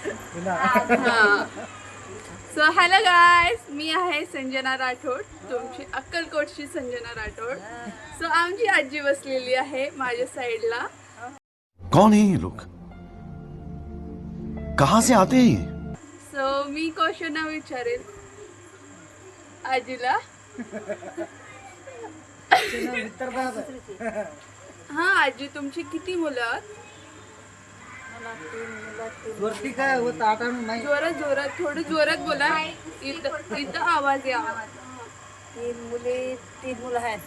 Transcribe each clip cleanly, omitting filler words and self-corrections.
हा. So hello guys, मी आहे संजना राठोड, तुमची अक्कलकोटची संजना राठोड. सो आमची आजी बसलेली आहे माझ्या साईडला. कौन है ये लोग, कहाँ से आते हैं ये? सो मी क्वेश्चन विचारेल आजीला. हा आजी, तुमची किती मुलं? काय होत आठवण नाही. जोरात जोरात, थोडं जोरात बोला, इथं इथं आवाज या. 3 मुलं आहेत.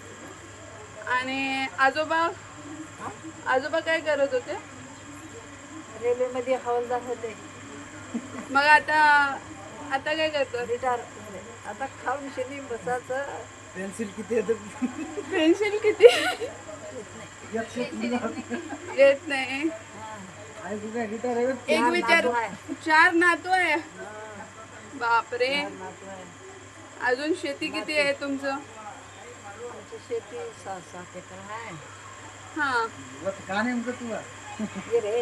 आणि आजोबा आजोबा काय करत होते? रेल्वेमध्ये हवालदार होते. मग आता काय करतो? रिटायर झाले. आता खाऊन शेणी बसायचं. पेन्सिल किती पेन्शन किती येत नाही. एक विचार, 4 नातू आहे. बापरे. अजून शेती किती आहे तुमचं? आमची शेती 6-7 एकर आहे. हा, का नेमकं तुला रे?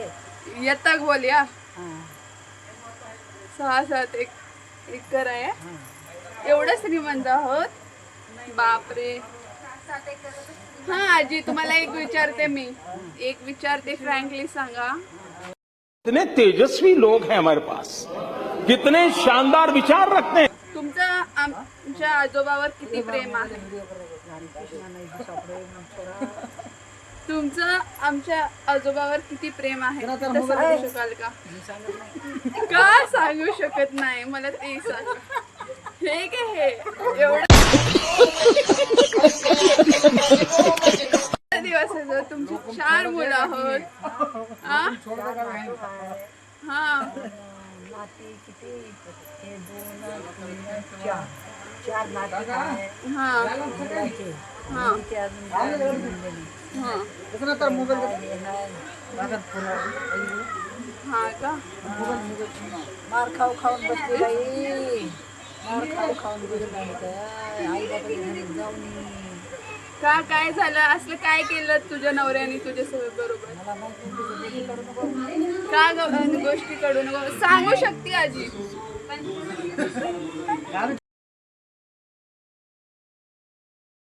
येता बोलया. हा. 6-7 एकर आहे. एवढं श्रीमंत आहोत? बापरे. हा आजी, तुम्हाला एक विचारते मी, फ्रँकली सांगा. कितने तेजस्वी लोग हैं हमारे पास, कितने शानदार विचार रखते हैं. तुमचं आमच्या आजोबावर किती प्रेम आहे? तुमचं आमच्या आजोबावर किती प्रेम आहे ते सांगू शकाल का? का सांगू शकत नाही? मला ते सांगा. हे काय हे एवढं दिवस आहे, तुमची 4 मुलं आहोत. हा हा, नाती किती? 4 नाती आहे. हा मुलाचे. हा मुलीचे अजून हा हा का? मार खाऊन बसली बाई. मार खाऊन बसली आई बाबाच्या घरी जाऊन का काय झालं? असलं काय केलं तुझ्या नवऱ्याने तुझ्यासोबत बरोबर? मला माहिती करू नको. का गोष्टी कडू नको सांगू शकते आजी.